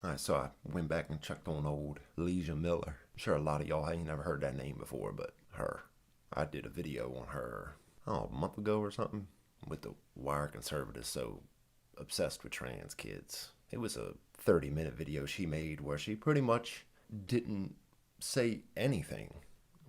Alright, so I went back and checked on old Leeja Miller. I'm sure a lot of y'all ain't never heard that name before, but her. I did a video on her, a month ago or something, with the why are conservatives so obsessed with trans kids. It was a 30-minute video she made where she pretty much didn't say anything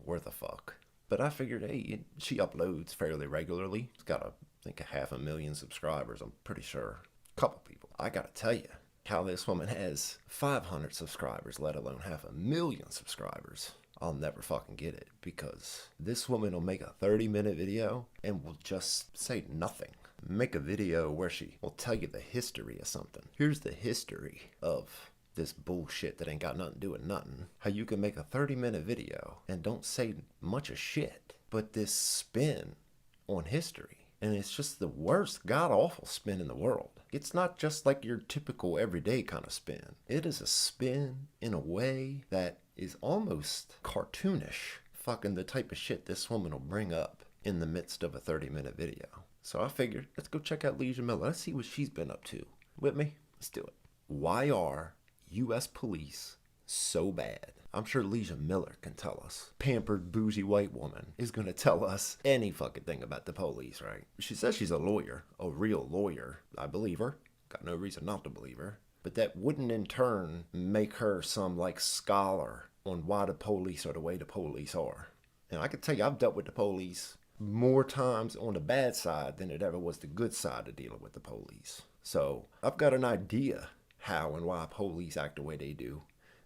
worth a fuck. But I figured, hey, she uploads fairly regularly. It's got, I think, 500,000 subscribers, I'm pretty sure. Couple people. I gotta tell you, how this woman has 500 subscribers, let alone 500,000 subscribers. I'll never fucking get it, because this woman will make a 30-minute video and will just say nothing. Make a video where she will tell you the history of something. Here's the history of this bullshit that ain't got nothing to do with nothing. How you can make a 30-minute video and don't say much of shit, but this spin on history. And it's just the worst god-awful spin in the world. It's not just like your typical everyday kind of spin. It is a spin in a way that is almost cartoonish. Fucking the type of shit this woman will bring up in the midst of a 30-minute video. So I figured, let's go check out Leeja Miller. Let's see what she's been up to. With me? Let's do it. Why are U.S. police so bad? I'm sure Leeja Miller can tell us. Pampered, bougie white woman is gonna tell us any fucking thing about the police, right? She says she's a lawyer, a real lawyer. I believe her. Got no reason not to believe her. But that wouldn't in turn make her some like scholar on why the police are the way the police are. And I can tell you, I've dealt with the police more times on the bad side than it ever was the good side of dealing with the police. So I've got an idea how and why police act the way they do.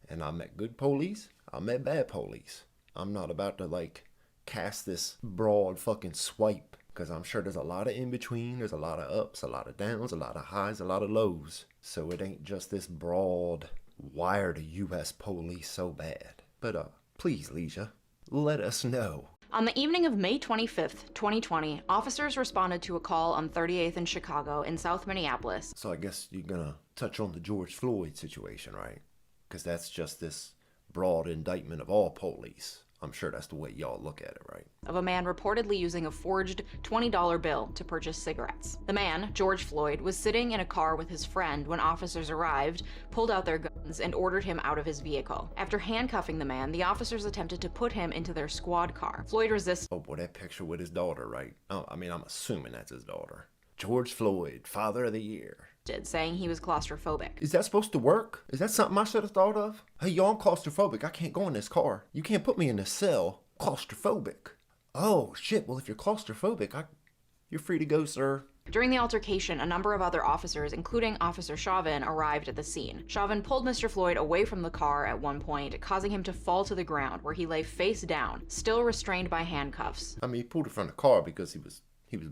And I met good police, I met bad police. I'm not about to like cast this broad fucking swipe, because I'm sure there's a lot of in between. There's a lot of ups, a lot of downs, a lot of highs, a lot of lows. So it ain't just this broad, why are the U.S. police so bad? But please, Leeja, let us know. On the evening of May 25th, 2020, officers responded to a call on 38th and Chicago in South Minneapolis. So I guess you're gonna touch on the George Floyd situation, right? Because that's just this broad indictment of all police. I'm sure that's the way y'all look at it, right? Of a man reportedly using a forged $20 bill to purchase cigarettes. The man, George Floyd, was sitting in a car with his friend when officers arrived, pulled out their guns, and ordered him out of his vehicle. After handcuffing the man, the officers attempted to put him into their squad car. Floyd resisted. Oh boy, that picture with his daughter, right? Oh, I mean, I'm assuming that's his daughter. George Floyd, Father of the Year. Saying he was claustrophobic. Is that supposed to work? Is that something I should have thought of? Hey, y'all, I'm claustrophobic. I can't go in this car. You can't put me in this cell. Claustrophobic. Oh, shit. Well, if you're claustrophobic, you're free to go, sir. During the altercation, a number of other officers, including Officer Chauvin, arrived at the scene. Chauvin pulled Mr. Floyd away from the car at one point, causing him to fall to the ground, where he lay face down, still restrained by handcuffs. I mean, he pulled it from the car because he was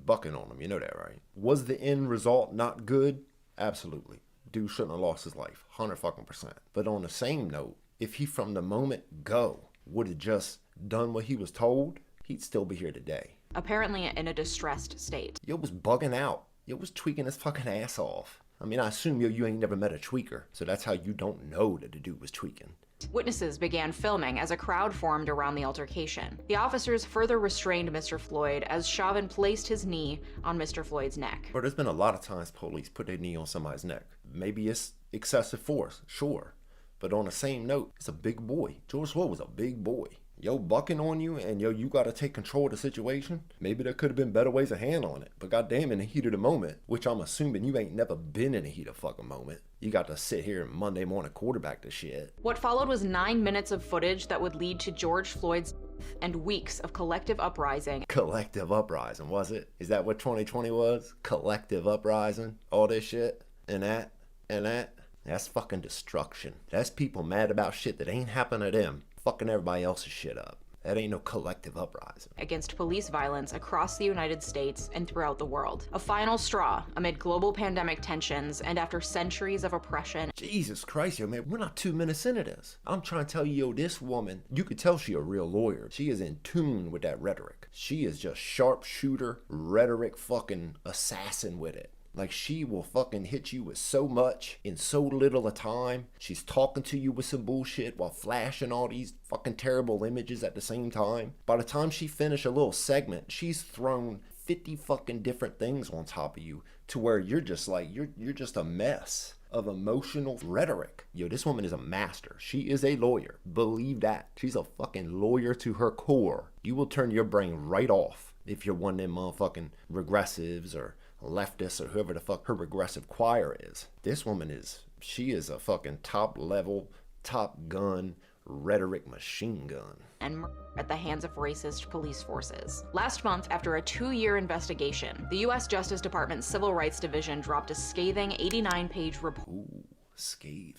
bucking on him. You know that, right? Was the end result not good? Absolutely. Dude shouldn't have lost his life. 100%. But on the same note, if he from the moment go would have just done what he was told, he'd still be here today. Apparently in a distressed state. Yo was bugging out. Yo was tweaking his fucking ass off. I mean, I assume you ain't never met a tweaker, so that's how you don't know that the dude was tweaking. Witnesses began filming as a crowd formed around the altercation. The officers further restrained Mr. Floyd as Chauvin placed his knee on Mr. Floyd's neck. But there's been a lot of times police put their knee on somebody's neck. Maybe it's excessive force, sure. But on the same note, it's a big boy. George Floyd was a big boy. Yo bucking on you and yo, you gotta take control of the situation. Maybe there could have been better ways of handling it. But goddamn, in the heat of the moment, which I'm assuming you ain't never been in the heat of fucking moment, you got to sit here and Monday morning quarterback this shit. What followed was 9 minutes of footage that would lead to George Floyd's death and weeks of collective uprising. Collective uprising, was it? Is that what 2020 was? Collective uprising? All this shit? And that? And that? That's fucking destruction. That's people mad about shit that ain't happened to them. Fucking everybody else's shit up. That ain't no collective uprising. Against police violence across the United States and throughout the world. A final straw amid global pandemic tensions and after centuries of oppression. Jesus Christ, yo, man, we're not 2 minutes into this. I'm trying to tell you, yo, this woman, you could tell she a real lawyer. She is in tune with that rhetoric. She is just sharpshooter, rhetoric fucking assassin with it. Like, she will fucking hit you with so much in so little a time. She's talking to you with some bullshit while flashing all these fucking terrible images at the same time. By the time she finished a little segment, she's thrown 50 fucking different things on top of you to where you're just like, you're just a mess. of emotional rhetoric. Yo, this woman is a master. She is a lawyer. Believe that. She's a fucking lawyer to her core. You will turn your brain right off if you're one of them motherfucking regressives or leftists or whoever the fuck her regressive choir is. This woman she is a fucking top level, top gun, rhetoric machine gun. And murder at the hands of racist police forces. Last month, after a 2-year investigation, the U.S. Justice Department's Civil Rights Division dropped a scathing 89-page report. Ooh, scathing.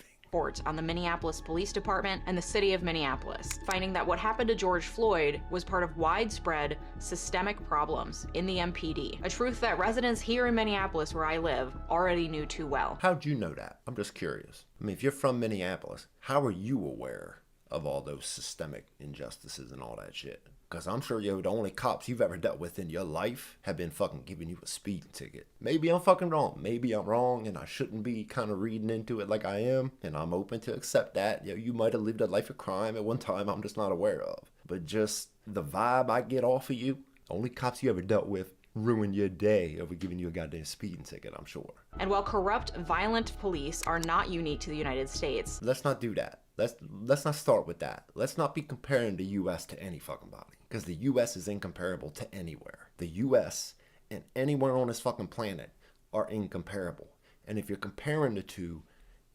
On the Minneapolis Police Department and the city of Minneapolis, finding that what happened to George Floyd was part of widespread systemic problems in the MPD, a truth that residents here in Minneapolis, where I live, already knew too well. How'd you know that? I'm just curious. I mean, if you're from Minneapolis, how are you aware of all those systemic injustices and all that shit? Because I'm sure, the only cops you've ever dealt with in your life have been fucking giving you a speeding ticket. Maybe I'm fucking wrong. Maybe I'm wrong and I shouldn't be kind of reading into it like I am. And I'm open to accept that. You might have lived a life of crime at one time I'm just not aware of. But just the vibe I get off of you, only cops you ever dealt with ruin your day over giving you a goddamn speeding ticket, I'm sure. And while corrupt, violent police are not unique to the United States, let's not do that. Let's not start with that. Let's not be comparing the U.S. to any fucking body. Because the U.S. is incomparable to anywhere. The U.S. and anywhere on this fucking planet are incomparable. And if you're comparing the two,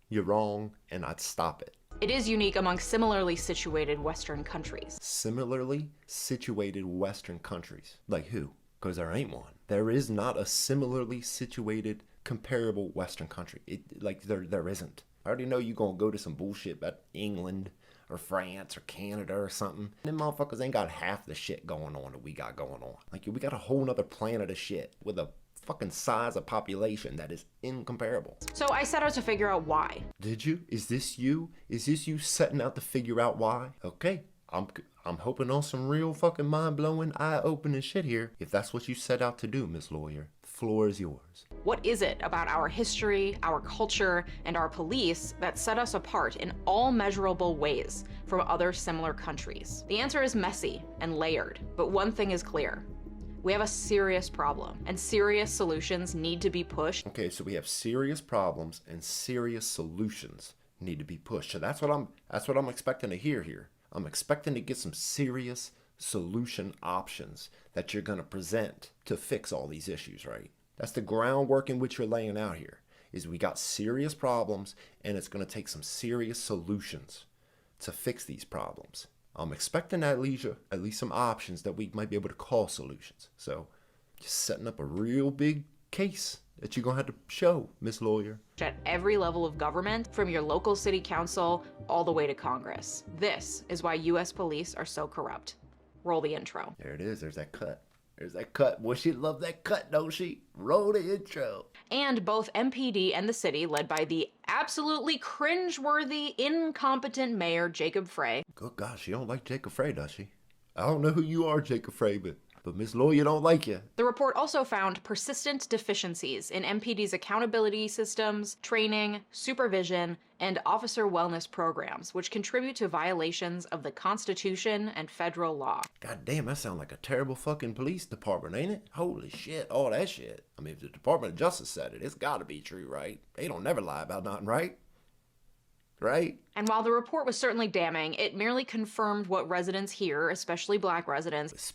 you're wrong, and I'd stop it. It is unique among similarly situated Western countries. Similarly situated Western countries? Like who? Because there ain't one. There is not a similarly situated, comparable Western country. There isn't. I already know you're going to go to some bullshit about England or France or Canada or something. Them motherfuckers ain't got half the shit going on that we got going on. Like, we got a whole nother planet of shit with a fucking size of population that is incomparable. So I set out to figure out why. Did you? Is this you? Is this you setting out to figure out why? Okay. I'm hoping on some real fucking mind-blowing, eye-opening shit here. If that's what you set out to do, Miss Lawyer, the floor is yours. What is it about our history, our culture, and our police that set us apart in all measurable ways from other similar countries? The answer is messy and layered, but one thing is clear. We have a serious problem, and serious solutions need to be pushed. Okay, so we have serious problems and serious solutions need to be pushed. So that's what I'm expecting to hear here. I'm expecting to get some serious solution options that you're going to present to fix all these issues, right? That's the groundwork in which you're laying out here, is we got serious problems and it's going to take some serious solutions to fix these problems. I'm expecting that, Leeja, at least some options that we might be able to call solutions. So just setting up a real big case that you're going to have to show, Miss Lawyer. At every level of government, from your local city council all the way to Congress. This is why U.S. police are so corrupt. Roll the intro. There it is. There's that cut. There's that cut. Boy, she loved that cut, don't she? Roll the intro. And both MPD and the city, led by the absolutely cringeworthy, incompetent mayor, Jacob Frey. Good gosh, she don't like Jacob Frey, does she? I don't know who you are, Jacob Frey, but Miss Lawyer don't like you. The report also found persistent deficiencies in MPD's accountability systems, training, supervision, and officer wellness programs, which contribute to violations of the Constitution and federal law. God damn, that sounds like a terrible fucking police department, ain't it? Holy shit, all that shit. I mean, if the Department of Justice said it, it's gotta be true, right? They don't never lie about nothing, right? Right? And while the report was certainly damning, it merely confirmed what residents here, especially black residents,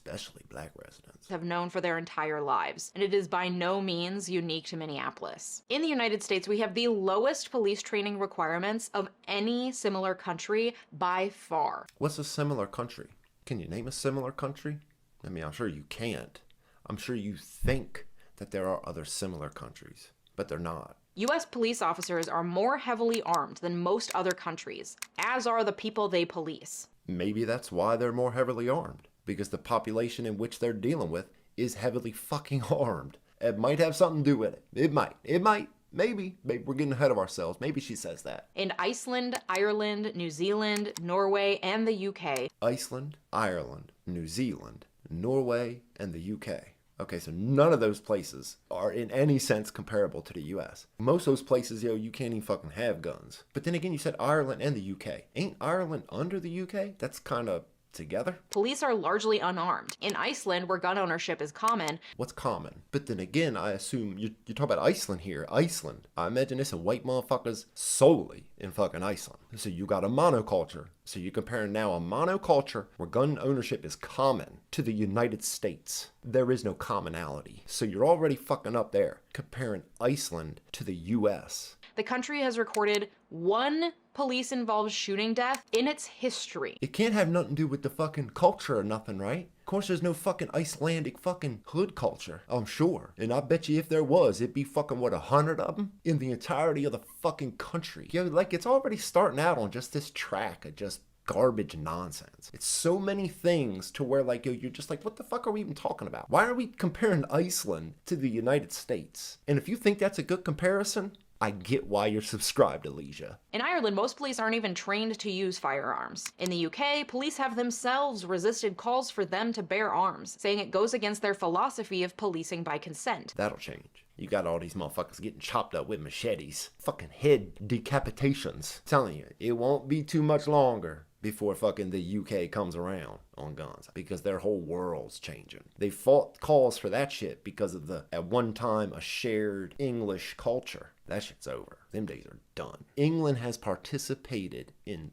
have known for their entire lives. And it is by no means unique to Minneapolis. In the United States, we have the lowest police training requirements of any similar country by far. What's a similar country? Can you name a similar country? I mean, I'm sure you can't. I'm sure you think that there are other similar countries, but they're not. U.S. police officers are more heavily armed than most other countries, as are the people they police. Maybe that's why they're more heavily armed, because the population in which they're dealing with is heavily fucking armed. It might have something to do with it. It might. Maybe we're getting ahead of ourselves. Maybe she says that. In Iceland, Ireland, New Zealand, Norway, and the UK. Iceland, Ireland, New Zealand, Norway, and the UK. Okay, so none of those places are in any sense comparable to the U.S. Most of those places, you can't even fucking have guns. But then again, you said Ireland and the UK. Ain't Ireland under the UK? That's kind of together? Police are largely unarmed. In Iceland, where gun ownership is common, What's common? But then again, I assume you talk about Iceland here. Iceland. I imagine there's some white motherfuckers solely in fucking Iceland. So you got a monoculture. So you're comparing now a monoculture where gun ownership is common to the United States. There is no commonality. So you're already fucking up there comparing Iceland to the US. the country has recorded 1 police-involved shooting death in its history. It can't have nothing to do with the fucking culture or nothing, right? Of course there's no fucking Icelandic fucking hood culture, I'm sure. And I bet you if there was, it'd be fucking, what, 100 of them? In the entirety of the fucking country. Yo, like, it's already starting out on just this track of just garbage nonsense. It's so many things to where, like, yo, you're just like, what the fuck are we even talking about? Why are we comparing Iceland to the United States? And if you think that's a good comparison, I get why you're subscribed to Leeja. In Ireland, most police aren't even trained to use firearms. In the UK, police have themselves resisted calls for them to bear arms, saying it goes against their philosophy of policing by consent. That'll change. You got all these motherfuckers getting chopped up with machetes. Fucking head decapitations. I'm telling you, it won't be too much longer before fucking the UK comes around on guns, because their whole world's changing. They fought calls for that shit because of the, at one time, a shared English culture. That shit's over. Them days are done. England has participated in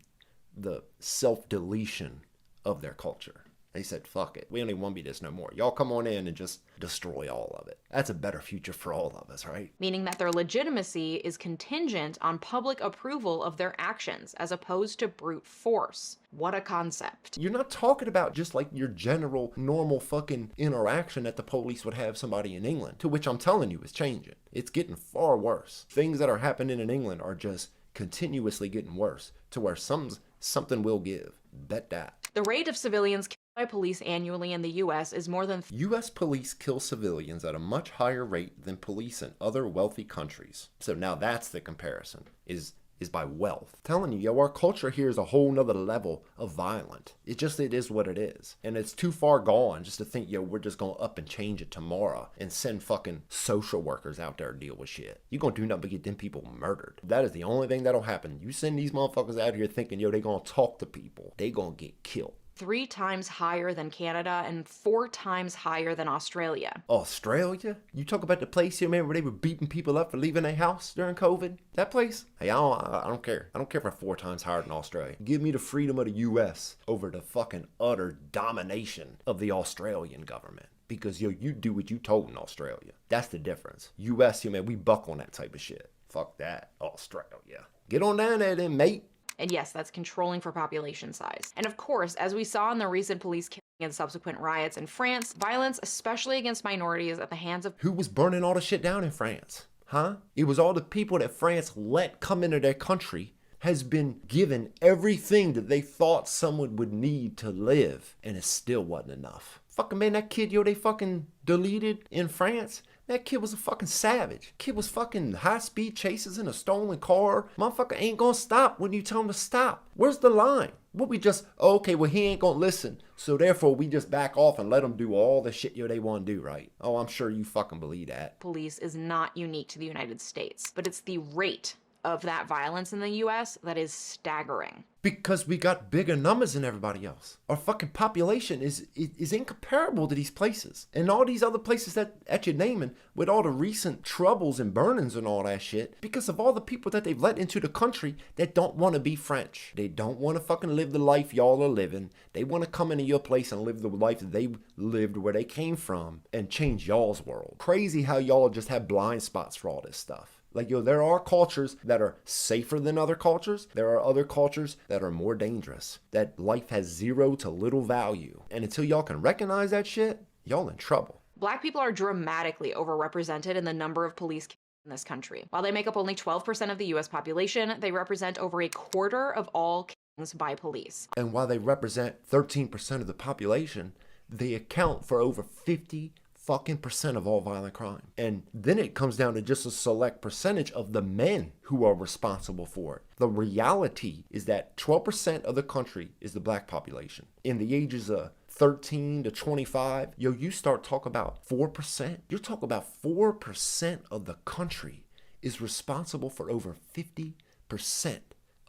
the self-deletion of their culture. They said, fuck it. We don't even want to be this no more. Y'all come on in and just destroy all of it. That's a better future for all of us, right? Meaning that their legitimacy is contingent on public approval of their actions, as opposed to brute force. What a concept. You're not talking about just like your general normal fucking interaction that the police would have somebody in England, to which I'm telling you is changing. It's getting far worse. Things that are happening in England are just continuously getting worse, to where something will give. Bet that. The rate of civilians killed by police annually in the U.S. is more than U.S. police kill civilians at a much higher rate than police in other wealthy countries. So now that's the comparison, is by wealth. I'm telling you, yo, our culture here is a whole nother level of violent. It is what it is. And it's too far gone just to think, yo, we're just gonna up and change it tomorrow and send fucking social workers out there to deal with shit. You gonna do nothing but get them people murdered. That is the only thing that'll happen. You send these motherfuckers out here thinking, yo, they gonna talk to people. They gonna get killed. 3 times higher than Canada and 4 times higher than Australia. Australia? You talk about the place here, man, where they were beating people up for leaving their house during COVID? That place? Hey, I don't care. I don't care if we're 4 times higher than Australia. Give me the freedom of the U.S. over the fucking utter domination of the Australian government. Because, yo, you do what you told in Australia. That's the difference. U.S., yo, man, we buck on that type of shit. Fuck that. Australia. Get on down there then, mate. And yes, that's controlling for population size. And of course, as we saw in the recent police killing and subsequent riots in France, violence, especially against minorities at the hands of— Who was burning all the shit down in France? Huh? It was all the people that France let come into their country, has been given everything that they thought someone would need to live, and it still wasn't enough. Fucking man, that kid, yo, they fucking deleted in France. That kid was a fucking savage. Kid was fucking high-speed chases in a stolen car. Motherfucker ain't gonna stop when you tell him to stop. Where's the line? What we just, oh, okay, well, he ain't gonna listen, so therefore we just back off and let him do all the shit yo they want to do, right? Oh, I'm sure you fucking believe that. Police is not unique to the United States, but it's the rate of that violence in the U.S. that is staggering. Because we got bigger numbers than everybody else. Our fucking population is incomparable to these places. And all these other places that you're naming, with all the recent troubles and burnings and all that shit, because of all the people that they've let into the country that don't want to be French. They don't want to fucking live the life y'all are living. They want to come into your place and live the life that they lived where they came from and change y'all's world. Crazy how y'all just have blind spots for all this stuff. Like, yo, there are cultures that are safer than other cultures. There are other cultures that are more dangerous. That life has zero to little value. And until y'all can recognize that shit, y'all in trouble. Black people are dramatically overrepresented in the number of police killings in this country. While they make up only 12% of the U.S. population, they represent over a quarter of all killings by police. And while they represent 13% of the population, they account for over 50% of all violent crime. And then it comes down to just a select percentage of the men who are responsible for it. The reality is that 12% of the country is the black population. In the ages of 13 to 25, yo, you start talking about 4%. You're talking about 4% of the country is responsible for over 50%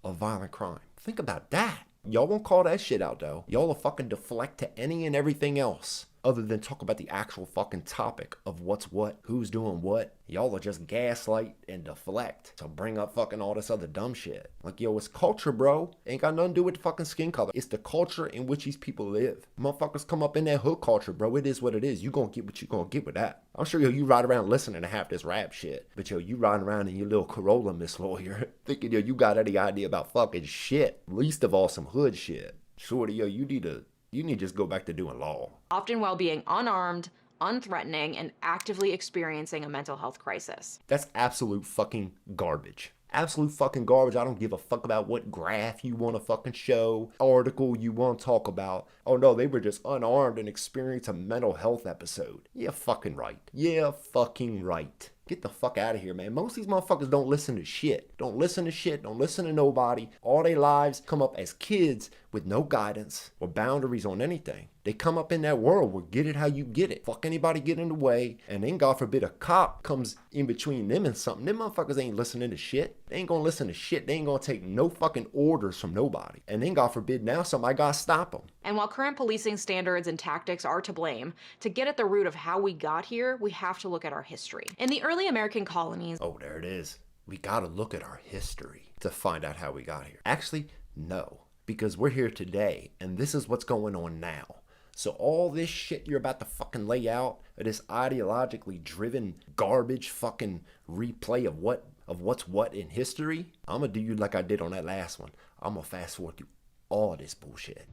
of violent crime. Think about that. Y'all won't call that shit out though. Y'all will fucking deflect to any and everything else other than talk about the actual fucking topic of what's what, who's doing what. Y'all will just gaslight and deflect to bring up fucking all this other dumb shit. Like, yo, it's culture, bro. Ain't got nothing to do with the fucking skin color. It's the culture in which these people live. Motherfuckers come up in that hood culture, bro. It is what it is. You gonna get what you gonna get with that. I'm sure, yo, you ride around listening to half this rap shit. But, yo, you riding around in your little Corolla, Miss Lawyer, thinking, yo, you got any idea about fucking shit. Least of all, some hood shit. Shorty, yo, you need to just go back to doing law. Often while being unarmed, unthreatening, and actively experiencing a mental health crisis. That's absolute fucking garbage. Absolute fucking garbage. I don't give a fuck about what graph you want to fucking show, article you want to talk about. Oh no, they were just unarmed and experienced a mental health episode. Yeah, fucking right. Yeah, fucking right. Get the fuck out of here, man. Most of these motherfuckers don't listen to shit. Don't listen to shit. Don't listen to nobody. All their lives come up as kids with no guidance or boundaries on anything. They come up in that world where get it how you get it. Fuck anybody get in the way. And then God forbid a cop comes in between them and something. Them motherfuckers ain't listening to shit. They ain't gonna listen to shit. They ain't gonna take no fucking orders from nobody. And then God forbid now somebody gotta stop them. And while current policing standards and tactics are to blame, to get at the root of how we got here, we have to look at our history. In the early American colonies... Oh, there it is. We gotta look at our history to find out how we got here. Actually, no. Because we're here today, and this is what's going on now. So all this shit you're about to fucking lay out, this ideologically driven garbage fucking replay of what's what in history, I'm gonna do you like I did on that last one. I'm gonna fast forward through all this bullshit.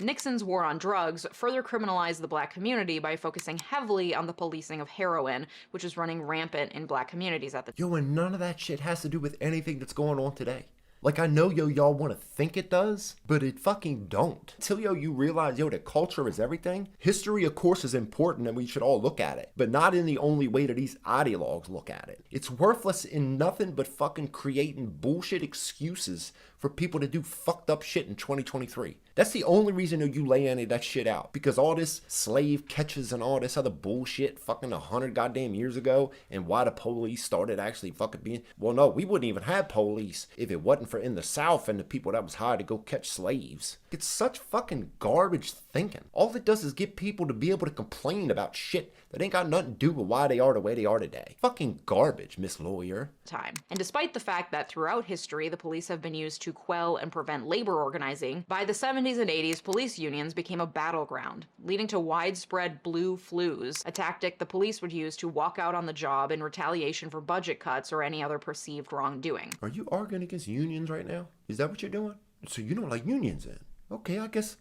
Nixon's war on drugs further criminalized the black community by focusing heavily on the policing of heroin, which was running rampant in black communities at the time. Yo, and none of that shit has to do with anything that's going on today. Like, I know, yo, y'all want to think it does, but it fucking don't. Until, yo, you realize, yo, that culture is everything. History, of course, is important and we should all look at it, but not in the only way that these ideologues look at it. It's worthless in nothing but fucking creating bullshit excuses for people to do fucked up shit in 2023. That's the only reason that you lay any of that shit out. Because all this slave catches and all this other bullshit fucking 100 goddamn years ago, and why the police started actually fucking being... Well, no, we wouldn't even have police if it wasn't for in the South and the people that was hired to go catch slaves. It's such fucking garbage thinking. All it does is get people to be able to complain about shit that ain't got nothing to do with why they are the way they are today. Fucking garbage, Miss Lawyer. And despite the fact that throughout history the police have been used to quell and prevent labor organizing, by the 70s and 80s police unions became a battleground, leading to widespread blue flus, a tactic the police would use to walk out on the job in retaliation for budget cuts or any other perceived wrongdoing. Are you arguing against unions right now? Is that what you're doing? So you don't like unions then? Okay, I guess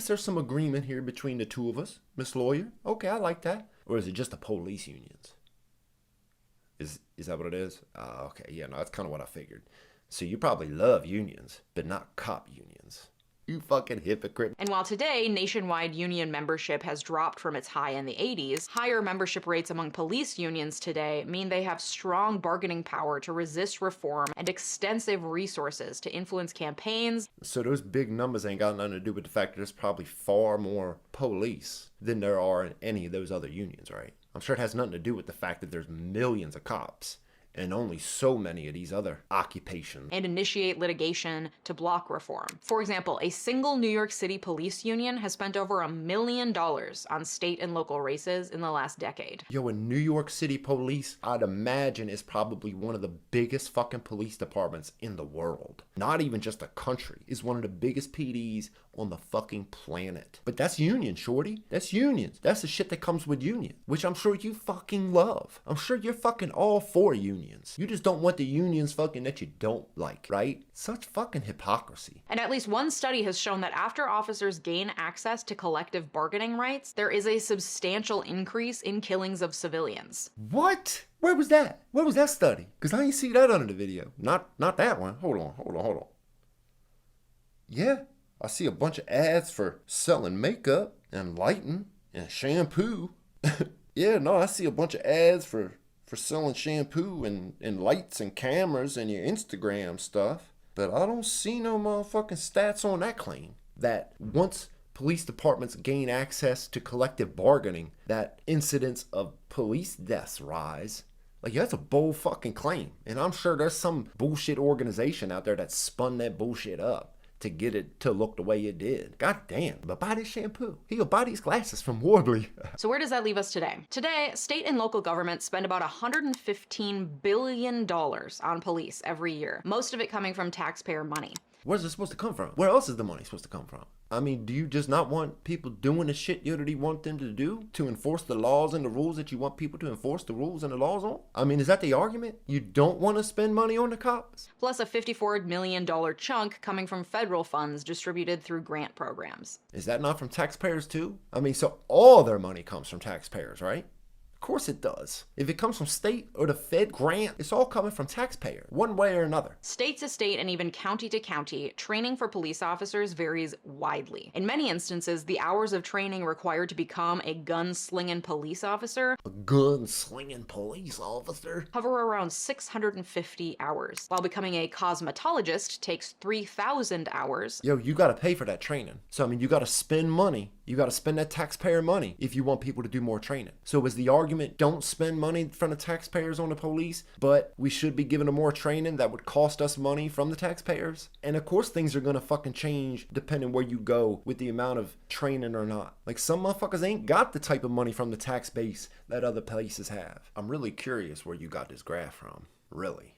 there's some agreement here between the two of us, Miss Lawyer. Okay, I like that. Or is it just the police unions? Is that what it is? Okay, yeah, no, that's kind of what I figured. So you probably love unions, but not cop unions. You fucking hypocrite. And while today nationwide union membership has dropped from its high in the 80s, higher membership rates among police unions today mean they have strong bargaining power to resist reform and extensive resources to influence campaigns. So those big numbers ain't got nothing to do with the fact that there's probably far more police than there are in any of those other unions, right? I'm sure it has nothing to do with the fact that there's millions of cops and only so many of these other occupations. And initiate litigation to block reform. For example, a single New York City police union has spent over $1 million on state and local races in the last decade. Yo, a New York City police, I'd imagine, is probably one of the biggest fucking police departments in the world. Not even just the country. It's one of the biggest PDs on the fucking planet. But that's union, shorty. That's unions. That's the shit that comes with union, which I'm sure you fucking love. I'm sure you're fucking all for unions. You just don't want the unions fucking that you don't like, right? Such fucking hypocrisy. And at least one study has shown that after officers gain access to collective bargaining rights, there is a substantial increase in killings of civilians. What? Where was that? Where was that study? Because I ain't see that under the video. Not that one. Hold on. Yeah, I see a bunch of ads for selling makeup and lighting and shampoo. Yeah, no, I see a bunch of ads for selling shampoo and lights and cameras and your Instagram stuff. But I don't see no motherfucking stats on that claim. That once police departments gain access to collective bargaining, that incidents of police deaths rise. Like, that's a bold fucking claim. And I'm sure there's some bullshit organization out there that spun that bullshit up to get it to look the way it did. God damn, but buy this shampoo. He'll buy these glasses from Warbly. So where does that leave us today? Today, state and local governments spend about $115 billion on police every year, most of it coming from taxpayer money. Where's it supposed to come from? Where else is the money supposed to come from? I mean, do you just not want people doing the shit you already want them to do? To enforce the laws and the rules that you want people to enforce the rules and the laws on? I mean, is that the argument? You don't want to spend money on the cops? Plus a $54 million chunk coming from federal funds distributed through grant programs. Is that not from taxpayers too? I mean, so all their money comes from taxpayers, right? Of course it does. If it comes from state or the Fed grant, it's all coming from taxpayer, one way or another. State to state and even county to county, training for police officers varies widely. In many instances, the hours of training required to become a gun-slinging police officer A gun-slinging police officer? hover around 650 hours, while becoming a cosmetologist takes 3,000 hours. Yo, you gotta pay for that training. So, I mean, you gotta spend money. You gotta spend that taxpayer money if you want people to do more training. So is the argument, don't spend money from the taxpayers on the police, but we should be giving them more training that would cost us money from the taxpayers? And of course things are gonna fucking change depending where you go with the amount of training or not. Like, some motherfuckers ain't got the type of money from the tax base that other places have. I'm really curious where you got this graph from. Really.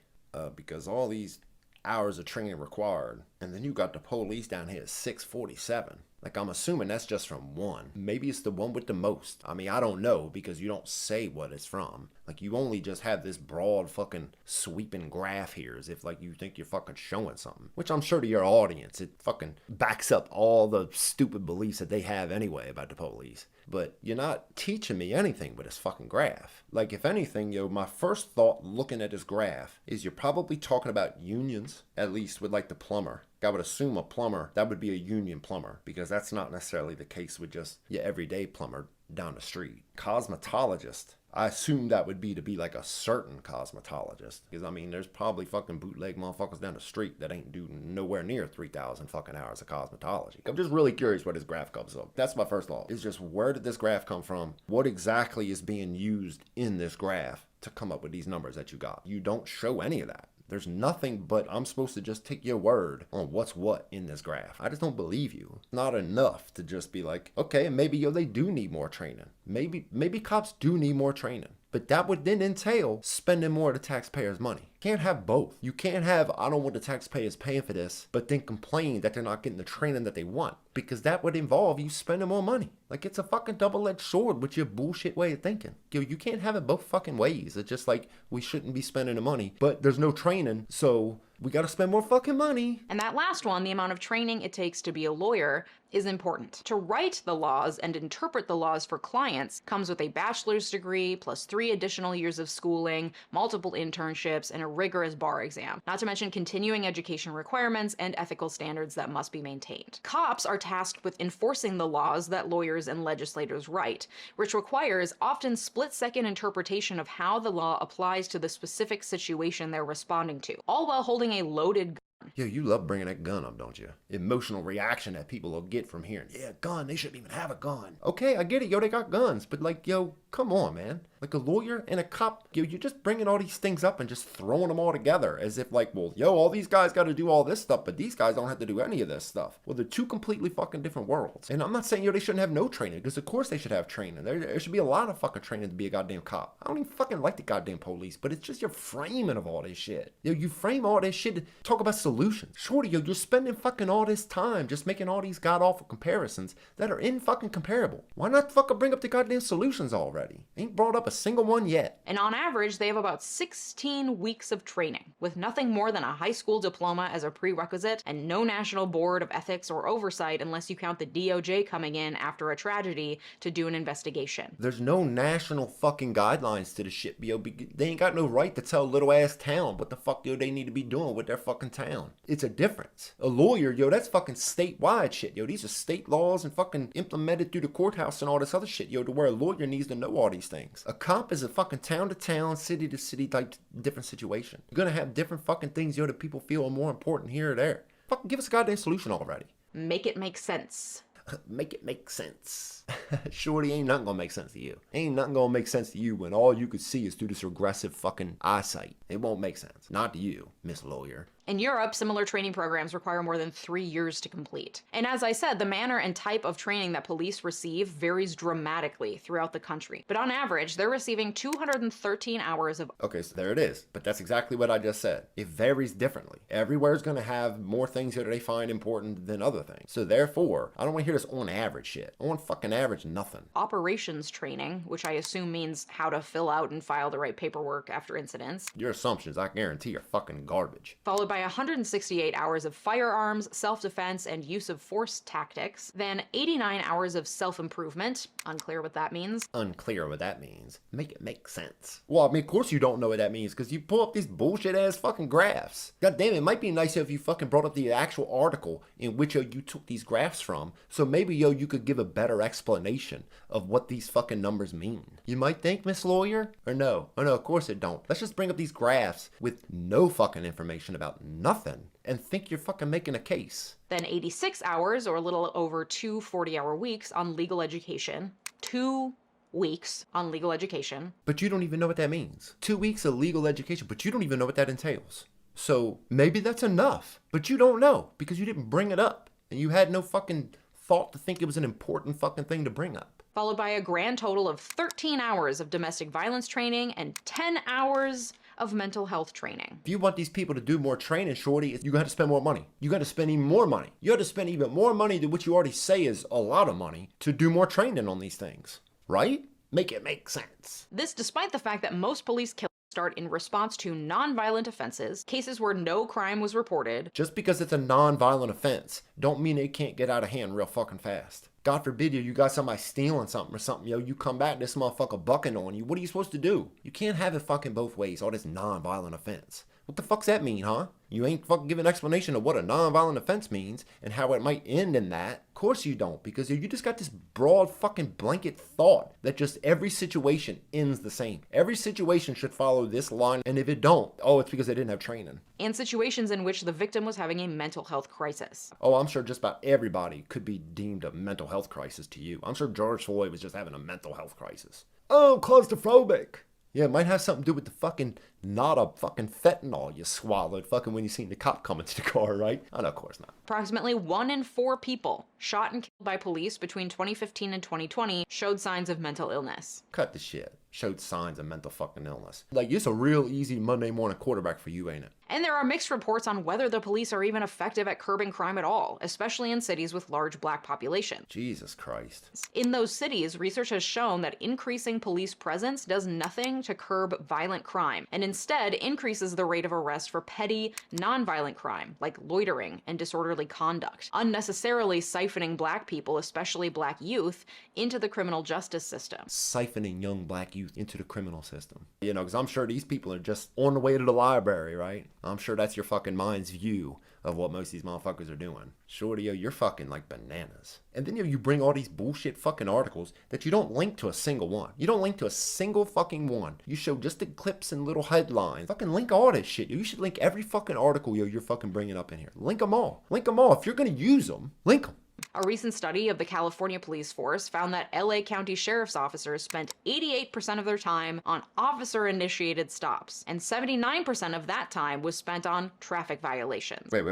Because all these hours of training required, and then you got the police down here at 647. Like, I'm assuming that's just from one. Maybe it's the one with the most. I mean, I don't know, because you don't say what it's from. Like, you only just have this broad fucking sweeping graph here, as if like you think you're fucking showing something. Which I'm sure to your audience, it fucking backs up all the stupid beliefs that they have anyway about the police. But you're not teaching me anything with this fucking graph. Like, if anything, yo, my first thought looking at this graph is you're probably talking about unions, at least with like the plumber. I would assume a plumber, that would be a union plumber, because that's not necessarily the case with just your everyday plumber down the street. Cosmetologist, I assume that would be to be like a certain cosmetologist, because I mean, there's probably fucking bootleg motherfuckers down the street that ain't doing nowhere near 3,000 fucking hours of cosmetology. I'm just really curious where this graph comes from. That's my first thought. It's just, where did this graph come from? What exactly is being used in this graph to come up with these numbers that you got? You don't show any of that. There's nothing but I'm supposed to just take your word on what's what in this graph. I just don't believe you. Not enough to just be like, okay, maybe yo, they do need more training. Maybe cops do need more training. But that would then entail spending more of the taxpayers' money. Can't have both. You can't have, I don't want the taxpayers paying for this, but then complain that they're not getting the training that they want. Because that would involve you spending more money. Like, it's a fucking double-edged sword with your bullshit way of thinking. Yo, you can't have it both fucking ways. It's just like, we shouldn't be spending the money, but there's no training, so we gotta spend more fucking money. And that last one, the amount of training it takes to be a lawyer, is important. To write the laws and interpret the laws for clients comes with a bachelor's degree, plus 3 additional years of schooling, multiple internships, and a rigorous bar exam. Not to mention continuing education requirements and ethical standards that must be maintained. Cops are tasked with enforcing the laws that lawyers and legislators write, which requires often split-second interpretation of how the law applies to the specific situation they're responding to, all while holding a loaded gun. Yo, you love bringing that gun up, don't you? Emotional reaction that people will get from hearing, yeah, gun, they shouldn't even have a gun. Okay, I get it, yo, they got guns, but like, yo, come on, man. Like, a lawyer and a cop, yo, you're just bringing all these things up and just throwing them all together as if like, well, yo, all these guys got to do all this stuff, but these guys don't have to do any of this stuff. Well, they're two completely fucking different worlds. And I'm not saying, yo, they shouldn't have no training, because of course they should have training. There should be a lot of fucking training to be a goddamn cop. I don't even fucking like the goddamn police, but it's just your framing of all this shit. Yo, you frame all this shit to talk about solutions. Shorty, yo, you're spending fucking all this time just making all these god-awful comparisons that are in fucking comparable. Why not fucking bring up the goddamn solutions already? Ain't brought up a single one yet. And on average, they have about 16 weeks of training, with nothing more than a high school diploma as a prerequisite, and no national board of ethics or oversight unless you count the DOJ coming in after a tragedy to do an investigation. There's no national fucking guidelines to the shit, yo. They ain't got no right to tell little ass town what the fuck, yo, they need to be doing with their fucking town. town. It's a difference. A lawyer, yo, that's fucking statewide shit, yo. These are state laws and fucking implemented through the courthouse and all this other shit, yo, to where a lawyer needs to know all these things. A cop is a fucking town to town, city to city type different situation. You're gonna have different fucking things, yo, that people feel are more important here or there. Fucking give us a goddamn solution already. Make it make sense. Make it make sense. Shorty, ain't nothing gonna make sense to you. Ain't nothing gonna make sense to you when all you could see is through this regressive fucking eyesight. It won't make sense. Not to you, Miss Lawyer. In Europe, similar training programs require more than 3 years to complete. And as I said, the manner and type of training that police receive varies dramatically throughout the country. But on average, they're receiving 213 hours of... Okay, so there it is. But that's exactly what I just said. It varies differently. Everywhere's going to have more things that they find important than other things. So therefore, I don't want to hear this on average shit. I want fucking average nothing. Operations training, which I assume means how to fill out and file the right paperwork after incidents. Your assumptions, I guarantee, are fucking garbage. Followed by 168 hours of firearms, self-defense, and use of force tactics, then 89 hours of self-improvement, unclear what that means. Unclear what that means. Make it make sense. Well, I mean, of course you don't know what that means, because you pull up these bullshit-ass fucking graphs. God damn, it might be nice if you fucking brought up the actual article in which, yo, you took these graphs from, so maybe, yo, you could give a better explanation of what these fucking numbers mean. You might think, Miss Lawyer? Or no? Oh no, of course it don't. Let's just bring up these graphs with no fucking information about nothing and think you're fucking making a case. Then 86 hours, or a little over 2 40-hour weeks on legal education. 2 weeks on legal education. But you don't even know what that means. 2 weeks of legal education, but you don't even know what that entails. So maybe that's enough, but you don't know because you didn't bring it up and you had no fucking thought to think it was an important fucking thing to bring up. Followed by a grand total of 13 hours of domestic violence training and 10 hours of mental health training. If you want these people to do more training, shorty, you got to spend more money. You got to spend even more money. You got to spend even more money than what you already say is a lot of money to do more training on these things. Right? Make it make sense. This despite the fact that most police killings start in response to non-violent offenses, cases where no crime was reported. Just because it's a non-violent offense, don't mean it can't get out of hand real fucking fast. God forbid you got somebody stealing something or something, yo, you come back, this motherfucker bucking on you. What are you supposed to do? You can't have it fucking both ways, all this non-violent offense. What the fuck's that mean, huh? You ain't fucking giving an explanation of what a non-violent offense means and how it might end in that. Of course you don't, because you just got this broad fucking blanket thought that just every situation ends the same. Every situation should follow this line, and if it don't, oh, it's because they didn't have training. And situations in which the victim was having a mental health crisis. Oh, I'm sure just about everybody could be deemed a mental health crisis to you. I'm sure George Floyd was just having a mental health crisis. Oh, claustrophobic. Yeah, it might have something to do with the fucking, not a fucking fentanyl you swallowed fucking when you seen the cop come into the car, right? Oh, no, of course not. Approximately 1 in 4 people shot and killed by police between 2015 and 2020 showed signs of mental illness. Cut the shit. Showed signs of mental fucking illness. Like, it's a real easy Monday morning quarterback for you, ain't it? And there are mixed reports on whether the police are even effective at curbing crime at all, especially in cities with large black populations. Jesus Christ. In those cities, research has shown that increasing police presence does nothing to curb violent crime, and instead increases the rate of arrest for petty, non-violent crime, like loitering and disorderly conduct, unnecessarily siphoning black people, especially black youth, into the criminal justice system. Siphoning young black youth into the criminal system. You know, because I'm sure these people are just on the way to the library, right? I'm sure that's your fucking mind's view of what most of these motherfuckers are doing. Shorty, yo, you're fucking like bananas. And then you bring all these bullshit fucking articles that you don't link to a single one. You don't link to a single fucking one. You show just the clips and little headlines. Fucking link all this shit. You should link every fucking article, yo, you're fucking bringing up in here. Link them all. Link them all. If you're gonna use them, link them. A recent study of the California police force found that LA County sheriff's officers spent 88% of their time on officer-initiated stops, and 79% of that time was spent on traffic violations. Wait.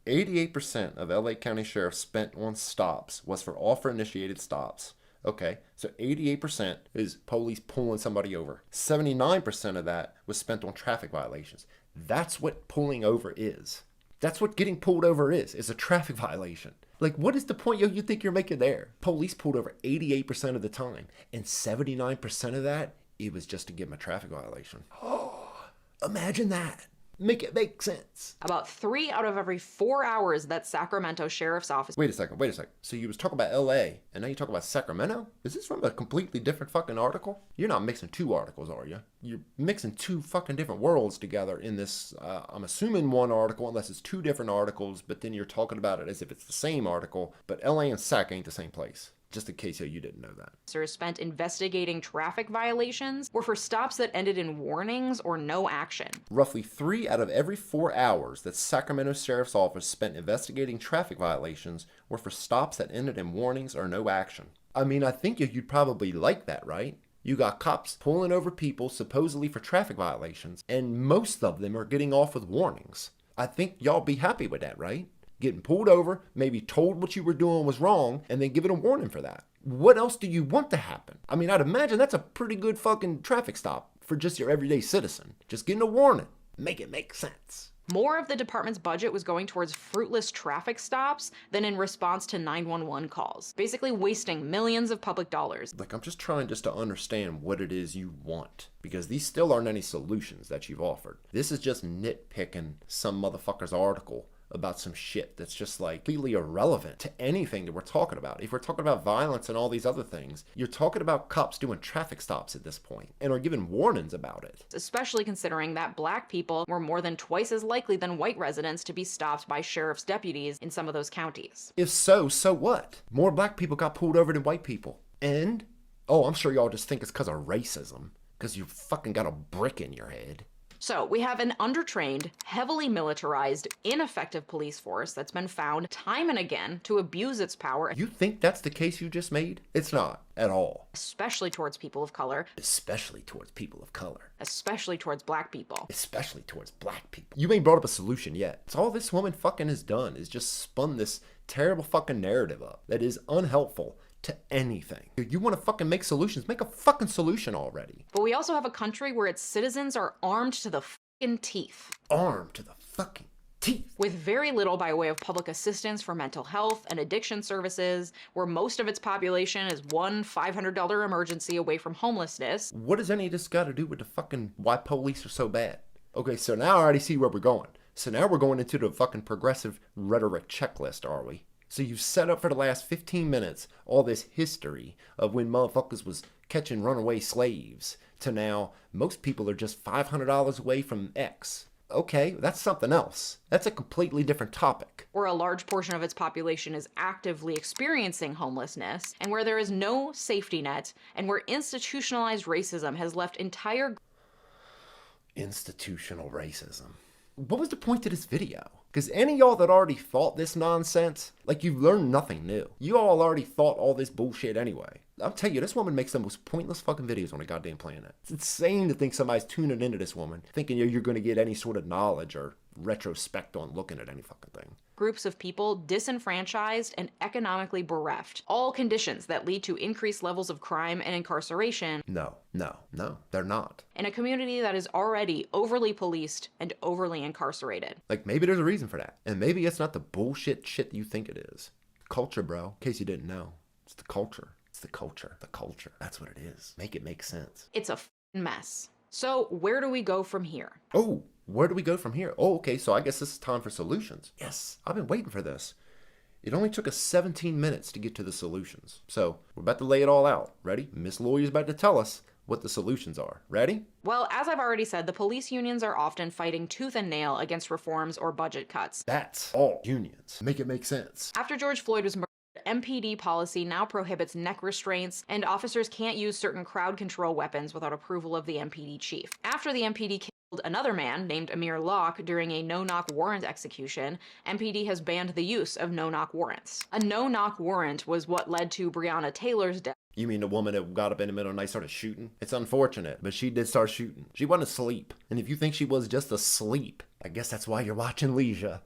88% of LA County sheriffs spent on stops was for officer-initiated stops. Okay, so 88% is police pulling somebody over. 79% of that was spent on traffic violations. That's what pulling over is. That's what getting pulled over is a traffic violation. Like, what is the point, yo, you think you're making there? Police pulled over 88% of the time, and 79% of that, it was just to give them a traffic violation. Oh, imagine that. Make it make sense. About 3 out of every 4 hours that Sacramento Sheriff's Office... Wait a second. So you was talking about LA, and now you talk about Sacramento? Is this from a completely different fucking article? You're not mixing two articles, are you? You're mixing two fucking different worlds together in this, I'm assuming one article, unless it's two different articles, but then you're talking about it as if it's the same article, but LA and Sac ain't the same place. Just in case you didn't know that. Spent investigating traffic violations were for stops that ended in warnings or no action. Roughly 3 out of every 4 hours that Sacramento Sheriff's Office spent investigating traffic violations were for stops that ended in warnings or no action. I mean, I think you'd probably like that, right? You got cops pulling over people supposedly for traffic violations, and most of them are getting off with warnings. I think y'all be happy with that, right? Getting pulled over, maybe told what you were doing was wrong, and then given a warning for that. What else do you want to happen? I mean, I'd imagine that's a pretty good fucking traffic stop for just your everyday citizen. Just getting a warning. Make it make sense. More of the department's budget was going towards fruitless traffic stops than in response to 911 calls, basically wasting millions of public dollars. Like, I'm just trying to understand what it is you want, because these still aren't any solutions that you've offered. This is just nitpicking some motherfucker's article about some shit that's just like completely irrelevant to anything that we're talking about. If we're talking about violence and all these other things, you're talking about cops doing traffic stops at this point and are giving warnings about it. Especially considering that black people were more than twice as likely than white residents to be stopped by sheriff's deputies in some of those counties. If so, so what? More black people got pulled over than white people. And, oh, I'm sure y'all just think it's because of racism, because you fucking got a brick in your head. So we have an undertrained, heavily militarized, ineffective police force that's been found time and again to abuse its power. You think that's the case you just made? It's not at all. Especially towards people of color. Especially towards people of color. Especially towards black people. Especially towards black people. You ain't brought up a solution yet. It's all this woman fucking has done is just spun this terrible fucking narrative up that is unhelpful to anything. You want to fucking make solutions? Make a fucking solution already. But we also have a country where its citizens are armed to the fucking teeth. Armed to the fucking teeth. With very little by way of public assistance for mental health and addiction services, where most of its population is one $500 emergency away from homelessness. What does any of this got to do with the fucking why police are so bad? Okay, so now I already see where we're going. So now we're going into the fucking progressive rhetoric checklist, are we? So you've set up for the last 15 minutes all this history of when motherfuckers was catching runaway slaves to now most people are just $500 away from X. Okay, that's something else. That's a completely different topic. Where a large portion of its population is actively experiencing homelessness, and where there is no safety net, and where institutionalized racism has left entire... Institutional racism. What was the point to this video? Because any of y'all that already thought this nonsense, like you've learned nothing new. You all already thought all this bullshit anyway. I'll tell you, this woman makes the most pointless fucking videos on the goddamn planet. It's insane to think somebody's tuning into this woman, thinking you're going to get any sort of knowledge or retrospect on looking at any fucking thing. Groups of people disenfranchised and economically bereft. All conditions that lead to increased levels of crime and incarceration. No, they're not. In a community that is already overly policed and overly incarcerated. Like, maybe there's a reason for that. And maybe it's not the bullshit shit you think it is. Culture, bro. In case you didn't know. It's the culture. It's the culture. The culture. That's what it is. Make it make sense. It's a mess. So where do we go from here? Oh, where do we go from here? Oh, okay, so I guess this is time for solutions. Yes, I've been waiting for this. It only took us 17 minutes to get to the solutions. So we're about to lay it all out. Ready? Miss Lawyer's about to tell us what the solutions are. Ready? Well, as I've already said, the police unions are often fighting tooth and nail against reforms or budget cuts. That's all unions. Make it make sense. After George Floyd was murdered, MPD policy now prohibits neck restraints, and officers can't use certain crowd control weapons without approval of the MPD chief. After the MPD killed another man named Amir Locke during a no-knock warrant execution, MPD has banned the use of no-knock warrants. A no-knock warrant was what led to Breonna Taylor's death. You mean the woman that got up in the middle of the night started shooting? It's unfortunate, but she did start shooting. She wasn't asleep. And if you think she was just asleep, I guess that's why you're watching Leeja.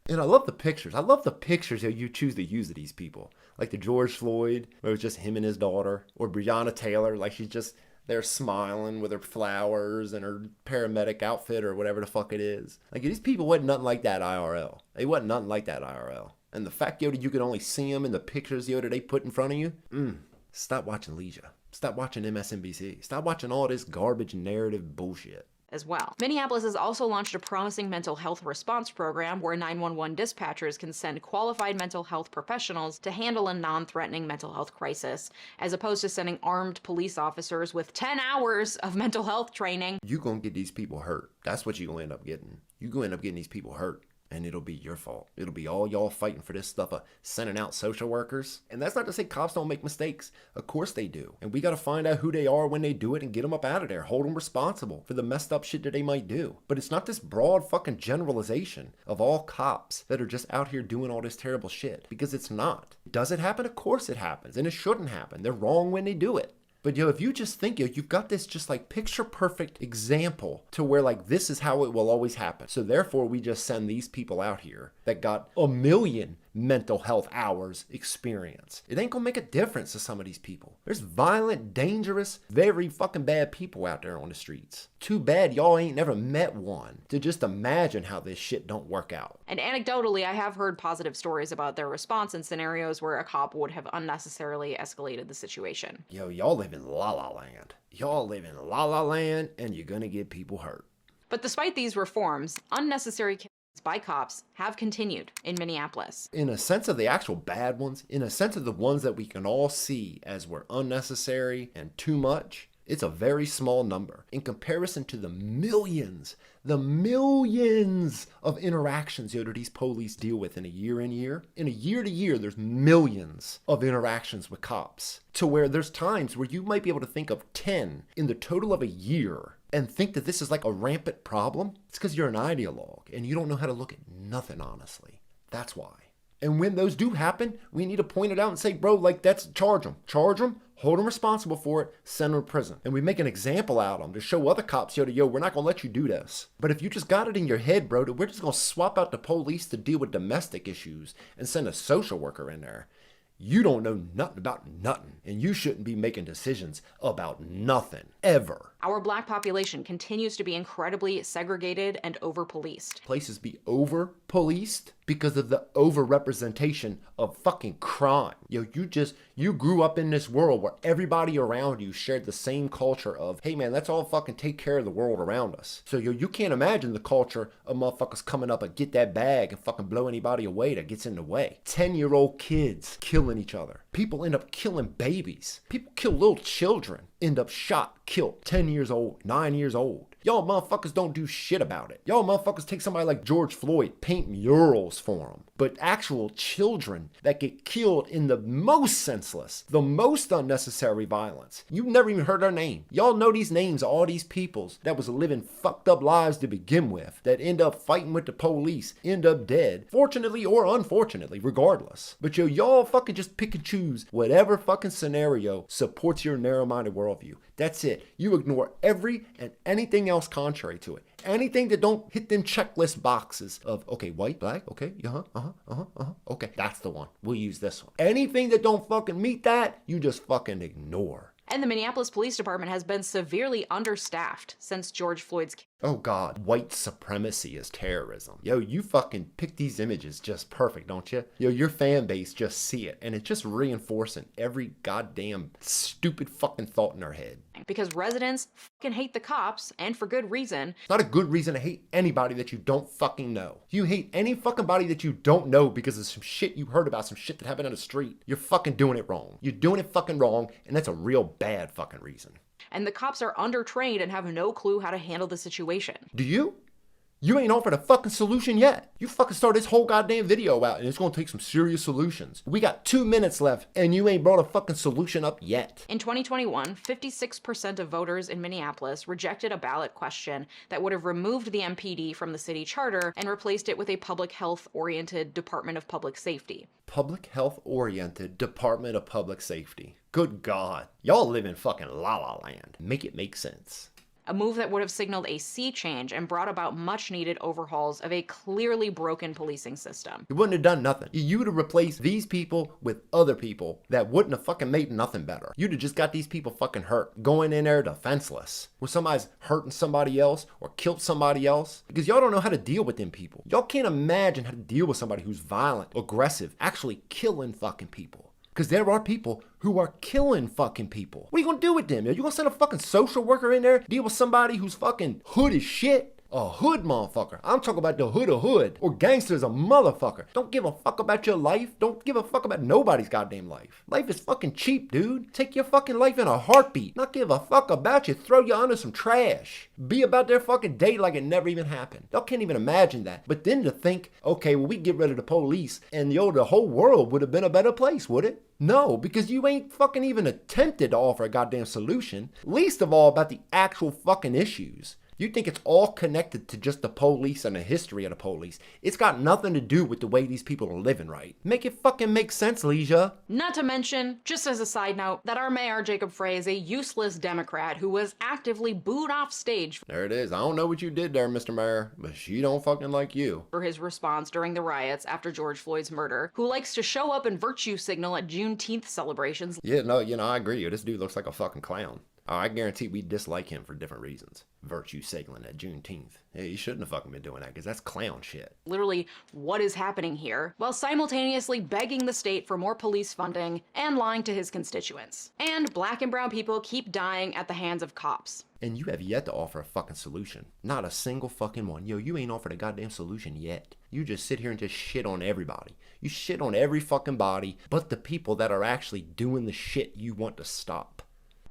And I love the pictures. I love the pictures that you choose to use of these people. Like the George Floyd, where it was just him and his daughter. Or Breonna Taylor, like she's just there smiling with her flowers and her paramedic outfit or whatever the fuck it is. Like these people wasn't nothing like that IRL. They wasn't nothing like that IRL. And the fact, yo, that you could only see them in the pictures, yo, that they put in front of you. Stop watching Leeja. Stop watching MSNBC. Stop watching all this garbage narrative bullshit. as well. Minneapolis has also launched a promising mental health response program where 911 dispatchers can send qualified mental health professionals to handle a non-threatening mental health crisis, as opposed to sending armed police officers with 10 hours of mental health training. You're gonna get these people hurt. That's what you're gonna end up getting. You're gonna end up getting these people hurt. And it'll be your fault. It'll be all y'all fighting for this stuff of sending out social workers. And that's not to say cops don't make mistakes. Of course they do. And we got to find out who they are when they do it and get them up out of there. Hold them responsible for the messed up shit that they might do. But it's not this broad fucking generalization of all cops that are just out here doing all this terrible shit. Because it's not. Does it happen? Of course it happens. And it shouldn't happen. They're wrong when they do it. But if you just think, you've got this just like picture perfect example to where like this is how it will always happen. So therefore we just send these people out here that got 1 million mental health hours experience. It ain't gonna make a difference to some of these people. There's violent, dangerous, very fucking bad people out there on the streets. Too bad y'all ain't never met one to just imagine how this shit don't work out. And anecdotally, I have heard positive stories about their response in scenarios where a cop would have unnecessarily escalated the situation. Y'all live in La La Land. Y'all live in La La Land and you're gonna get people hurt. But despite these reforms, unnecessary killings by cops have continued in Minneapolis. In a sense of the actual bad ones, in a sense of the ones that we can all see as were unnecessary and too much, it's a very small number in comparison to the millions of interactions that these police deal with in a year. In a year to year, there's millions of interactions with cops to where there's times where you might be able to think of 10 in the total of a year and think that this is like a rampant problem. It's because you're an ideologue and you don't know how to look at nothing honestly. That's why. And when those do happen, we need to point it out and say, bro, like that's charge them, hold them responsible for it, send them to prison. And we make an example out of them to show other cops, yo, we're not gonna let you do this. But if you just got it in your head, bro, that we're just gonna swap out the police to deal with domestic issues and send a social worker in there, you don't know nothing about nothing, and you shouldn't be making decisions about nothing, ever. Our black population continues to be incredibly segregated and over-policed. Places be over-policed because of the over-representation of fucking crime. You grew up in this world where everybody around you shared the same culture of, hey man, let's all fucking take care of the world around us. So you can't imagine the culture of motherfuckers coming up and get that bag and fucking blow anybody away that gets in the way. 10-year-old kids killing each other. People end up killing babies. People kill little children, end up shot, killed, 10 years old, 9 years old. Y'all motherfuckers don't do shit about it. Y'all motherfuckers take somebody like George Floyd, paint murals for him. But actual children that get killed in the most senseless, the most unnecessary violence. You've never even heard their name. Y'all know these names of all these peoples that was living fucked up lives to begin with, that end up fighting with the police, end up dead, fortunately or unfortunately, regardless. But y'all fucking just pick and choose whatever fucking scenario supports your narrow-minded worldview. That's it. You ignore every and anything else contrary to it. Anything that don't hit them checklist boxes of, okay, white, black, okay, okay, that's the one. We'll use this one. Anything that don't fucking meet that, you just fucking ignore. And the Minneapolis Police Department has been severely understaffed since George Floyd's case. Oh God, white supremacy is terrorism. You fucking pick these images just perfect, don't you? Your fan base just see it, and it's just reinforcing every goddamn stupid fucking thought in their head. Because residents fucking hate the cops, and for good reason. It's not a good reason to hate anybody that you don't fucking know. You hate any fucking body that you don't know because of some shit you heard about, some shit that happened on the street. You're fucking doing it wrong. You're doing it fucking wrong, and that's a real bad fucking reason. And the cops are undertrained and have no clue how to handle the situation. Do you? You ain't offered a fucking solution yet. You fucking started this whole goddamn video out and it's gonna take some serious solutions. We got 2 minutes left and you ain't brought a fucking solution up yet. In 2021, 56% of voters in Minneapolis rejected a ballot question that would have removed the MPD from the city charter and replaced it with a public health-oriented Department of Public Safety. Public health-oriented Department of Public Safety. Good God. Y'all live in fucking La La Land. Make it make sense. A move that would have signaled a sea change and brought about much-needed overhauls of a clearly broken policing system. It wouldn't have done nothing. You would have replaced these people with other people that wouldn't have fucking made nothing better. You'd have just got these people fucking hurt, going in there defenseless, where somebody's hurting somebody else or killed somebody else, because y'all don't know how to deal with them people. Y'all can't imagine how to deal with somebody who's violent, aggressive, actually killing fucking people. Because there are people who are killing fucking people. What are you gonna do with them? Yo? You gonna send a fucking social worker in there, deal with somebody who's fucking hood as shit? A hood motherfucker. I'm talking about the hood of hood. Or gangsters a motherfucker. Don't give a fuck about your life. Don't give a fuck about nobody's goddamn life. Life is fucking cheap, dude. Take your fucking life in a heartbeat. Not give a fuck about you. Throw you under some trash. Be about their fucking day like it never even happened. Y'all can't even imagine that. But then to think, okay, well, we get rid of the police and the whole world would have been a better place, would it? No, because you ain't fucking even attempted to offer a goddamn solution. Least of all about the actual fucking issues. You think it's all connected to just the police and the history of the police. It's got nothing to do with the way these people are living right. Make it fucking make sense, Leeja. Not to mention, just as a side note, that our mayor, Jacob Frey, is a useless Democrat who was actively booed off stage There it is. I don't know what you did there, Mr. Mayor, but she don't fucking like you. for his response during the riots after George Floyd's murder, who likes to show up and virtue signal at Juneteenth celebrations. Yeah, no, I agree. This dude looks like a fucking clown. Oh, I guarantee we dislike him for different reasons. Virtue signaling at Juneteenth. Hey, he shouldn't have fucking been doing that because that's clown shit. Literally, what is happening here? While simultaneously begging the state for more police funding and lying to his constituents. And black and brown people keep dying at the hands of cops. And you have yet to offer a fucking solution. Not a single fucking one. Yo, you ain't offered a goddamn solution yet. You just sit here and just shit on everybody. You shit on every fucking body but the people that are actually doing the shit you want to stop.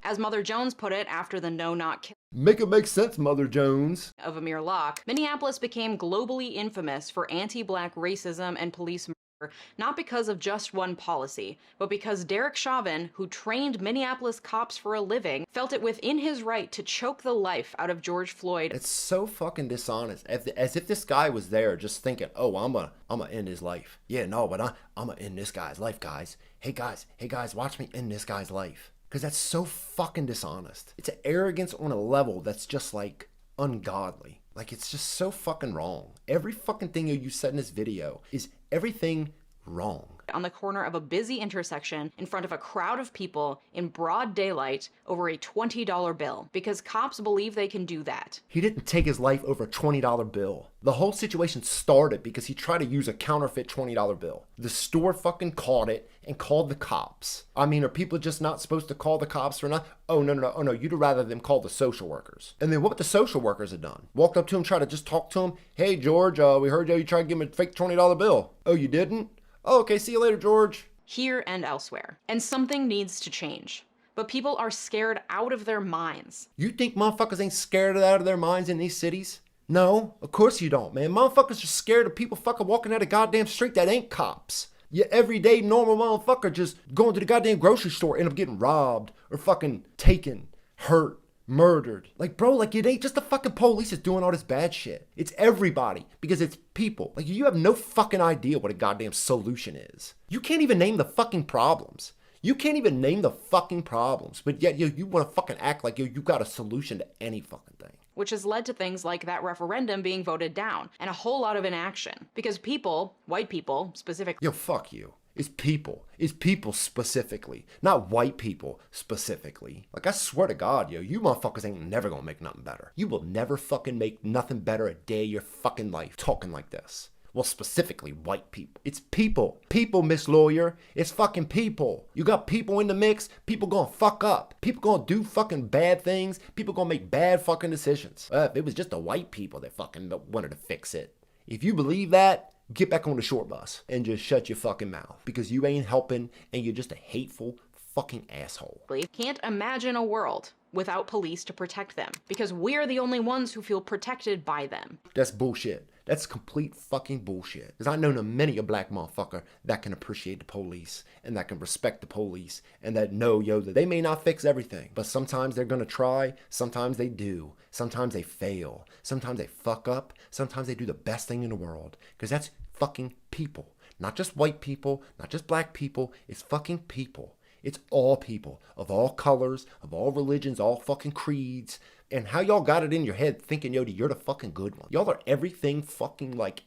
As Mother Jones put it after the No Not Kill Make it make sense, Mother Jones. of Amir Locke, Minneapolis became globally infamous for anti-black racism and police murder, not because of just one policy, but because Derek Chauvin, who trained Minneapolis cops for a living, felt it within his right to choke the life out of George Floyd. It's so fucking dishonest. As if this guy was there just thinking, oh, I'm gonna end his life. Yeah, no, but I'm gonna end this guy's life, guys. Hey guys, watch me end this guy's life. Because that's so fucking dishonest. It's an arrogance on a level that's just like ungodly. Like it's just so fucking wrong. Every fucking thing you said in this video is everything wrong. On the corner of a busy intersection in front of a crowd of people in broad daylight over a $20 bill because cops believe they can do that. He didn't take his life over a $20 bill. The whole situation started because he tried to use a counterfeit $20 bill. The store fucking caught it and called the cops. I mean, are people just not supposed to call the cops or not? Oh, no. You'd rather them call the social workers. And then what the social workers had done? Walked up to him, tried to just talk to him. Hey, George, we heard you tried to give him a fake $20 bill. Oh, you didn't? Oh, okay, see you later, George. Here and elsewhere. And something needs to change. But people are scared out of their minds. You think motherfuckers ain't scared out of their minds in these cities? No, of course you don't, man. Motherfuckers are scared of people fucking walking down the goddamn street that ain't cops. Your everyday normal motherfucker just going to the goddamn grocery store end up getting robbed or fucking taken, hurt, murdered. Like, bro, like it ain't just the fucking police that's doing all this bad shit. It's everybody because it's people. Like, you have no fucking idea what a goddamn solution is. You can't even name the fucking problems. You can't even name the fucking problems, but yet you want to fucking act like you got a solution to any fucking thing. Which has led to things like that referendum being voted down and a whole lot of inaction. Because people, white people specifically, Yo, fuck you. It's people. It's people specifically. Not white people specifically. Like, I swear to God, yo, you motherfuckers ain't never gonna make nothing better. You will never fucking make nothing better a day of your fucking life talking like this. Well, specifically white people. It's people. People, Miss Lawyer. It's fucking people. You got people in the mix. People gonna fuck up. People gonna do fucking bad things. People gonna make bad fucking decisions. If it was just the white people that fucking wanted to fix it. If you believe that, get back on the short bus and just shut your fucking mouth because you ain't helping and you're just a hateful fucking asshole. Can't imagine a world without police to protect them because we're the only ones who feel protected by them. That's bullshit. That's complete fucking bullshit. Because I know many a black motherfucker that can appreciate the police and that can respect the police and that know, yo, that they may not fix everything, but sometimes they're gonna try, sometimes they do, sometimes they fail, sometimes they fuck up, sometimes they do the best thing in the world. Because that's fucking people. Not just white people, not just black people, it's fucking people. It's all people, of all colors, of all religions, all fucking creeds. And how y'all got it in your head thinking, yo, you're the fucking good one. Y'all are everything fucking like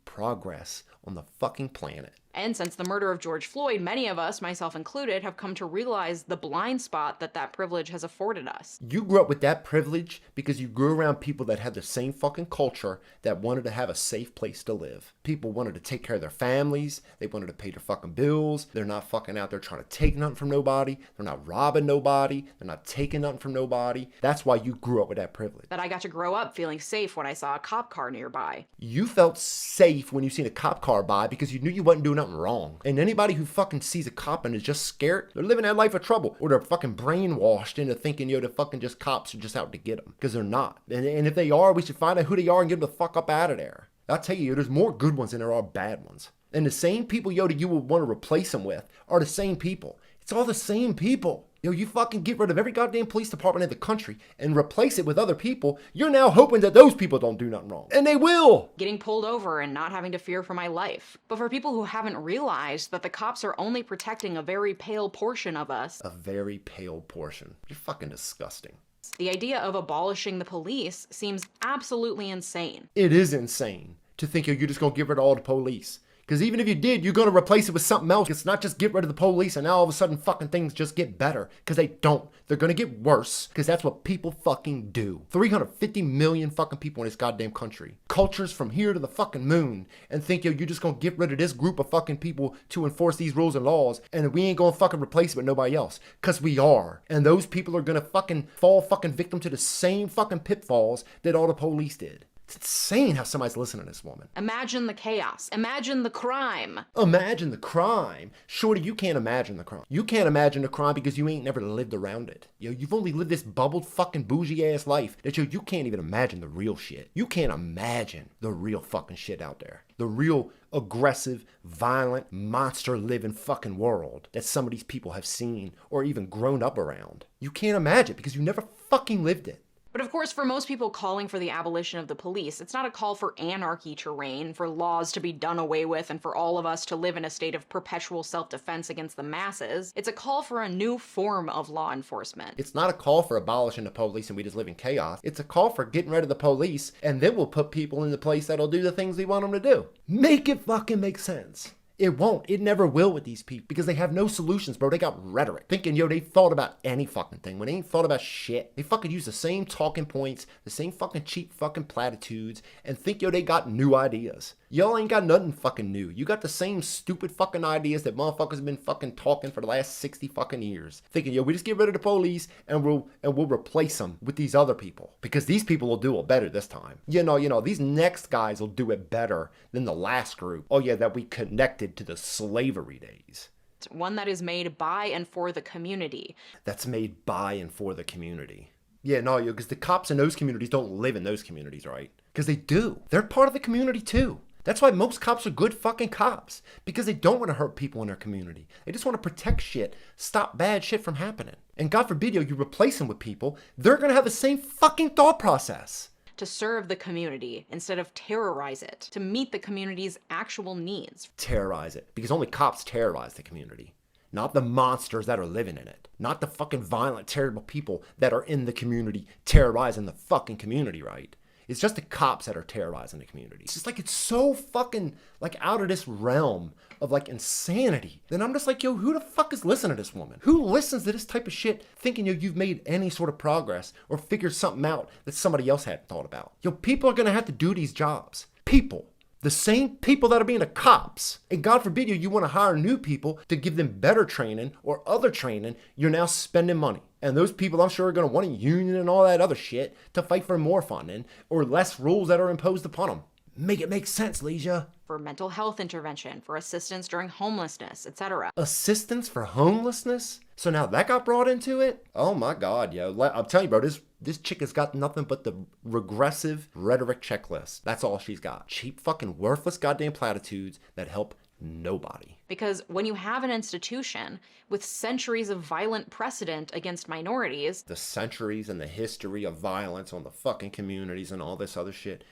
progress on the fucking planet. And since the murder of George Floyd, many of us, myself included, have come to realize the blind spot that privilege has afforded us. You grew up with that privilege because you grew around people that had the same fucking culture, that wanted to have a safe place to live. People wanted to take care of their families. They wanted to pay their fucking bills. They're not fucking out there trying to take nothing from nobody. They're not robbing nobody. They're not taking nothing from nobody. That's why you grew up with that privilege. That I got to grow up feeling safe when I saw a cop car nearby. You felt safe when you seen a cop car by because you knew you wasn't doing nothing wrong. And anybody who fucking sees a cop and is just scared, they're living that life of trouble. Or they're fucking brainwashed into thinking, the fucking just cops are just out to get them. Because they're not. And if they are, we should find out who they are and get them the fuck up out of there. I'll tell you, there's more good ones than there are bad ones. And the same people, that you would want to replace them with are the same people. It's all the same people. You fucking get rid of every goddamn police department in the country and replace it with other people. You're now hoping that those people don't do nothing wrong. And they will! Getting pulled over and not having to fear for my life. But for people who haven't realized that the cops are only protecting a very pale portion of us. A very pale portion. You're fucking disgusting. The idea of abolishing the police seems absolutely insane. It is insane to think you're just gonna get rid of all the police. Because even if you did, you're going to replace it with something else. It's not just get rid of the police and now all of a sudden fucking things just get better. Because they don't. They're going to get worse. Because that's what people fucking do. 350 million fucking people in this goddamn country. Cultures from here to the fucking moon. And think, you're just going to get rid of this group of fucking people to enforce these rules and laws. And we ain't going to fucking replace it with nobody else. Because we are. And those people are going to fucking fall fucking victim to the same fucking pitfalls that all the police did. It's insane how somebody's listening to this woman. Imagine the chaos. Imagine the crime. Imagine the crime. Shorty, you can't imagine the crime. You can't imagine the crime because you ain't never lived around it. You've only lived this bubbled fucking bougie ass life that you can't even imagine the real shit. You can't imagine the real fucking shit out there. The real aggressive, violent, monster living fucking world that some of these people have seen or even grown up around. You can't imagine because you never fucking lived it. But of course, for most people calling for the abolition of the police, it's not a call for anarchy to reign, for laws to be done away with, and for all of us to live in a state of perpetual self-defense against the masses. It's a call for a new form of law enforcement. It's not a call for abolishing the police and we just live in chaos. It's a call for getting rid of the police, and then we'll put people in the place that'll do the things we want them to do. Make it fucking make sense. It won't. It never will with these people because they have no solutions, bro. They got rhetoric. Thinking, they thought about any fucking thing when they ain't thought about shit. They fucking use the same talking points, the same fucking cheap fucking platitudes, and think, they got new ideas. Y'all ain't got nothing fucking new. You got the same stupid fucking ideas that motherfuckers have been fucking talking for the last 60 fucking years. Thinking, we just get rid of the police and we'll replace them with these other people. Because these people will do it better this time. These next guys will do it better than the last group. Oh yeah, that we connected to the slavery days. One that is made by and for the community. That's made by and for the community. Yeah, because the cops in those communities don't live in those communities, right? Because they do. They're part of the community too. That's why most cops are good fucking cops. Because they don't want to hurt people in their community. They just want to protect shit, stop bad shit from happening. And God forbid, you replace them with people, they're going to have the same fucking thought process. To serve the community instead of terrorize it, to meet the community's actual needs. Terrorize it, because only cops terrorize the community. Not the monsters that are living in it. Not the fucking violent, terrible people that are in the community terrorizing the fucking community, right? It's just the cops that are terrorizing the community. It's just it's so fucking out of this realm of insanity. Then I'm just who the fuck is listening to this woman? Who listens to this type of shit thinking you've made any sort of progress or figured something out that somebody else hadn't thought about? People are gonna have to do these jobs. People. The same people that are being the cops. And God forbid you want to hire new people to give them better training or other training, you're now spending money. And those people, I'm sure, are going to want a union and all that other shit to fight for more funding or less rules that are imposed upon them. Make it make sense, Leeja. For mental health intervention, for assistance during homelessness, etc. Assistance for homelessness? So now that got brought into it? Oh my God, I'm telling you, bro, this chick has got nothing but the regressive rhetoric checklist. That's all she's got. Cheap fucking worthless goddamn platitudes that help nobody. Because when you have an institution with centuries of violent precedent against minorities, the centuries and the history of violence on the fucking communities and all this other shit,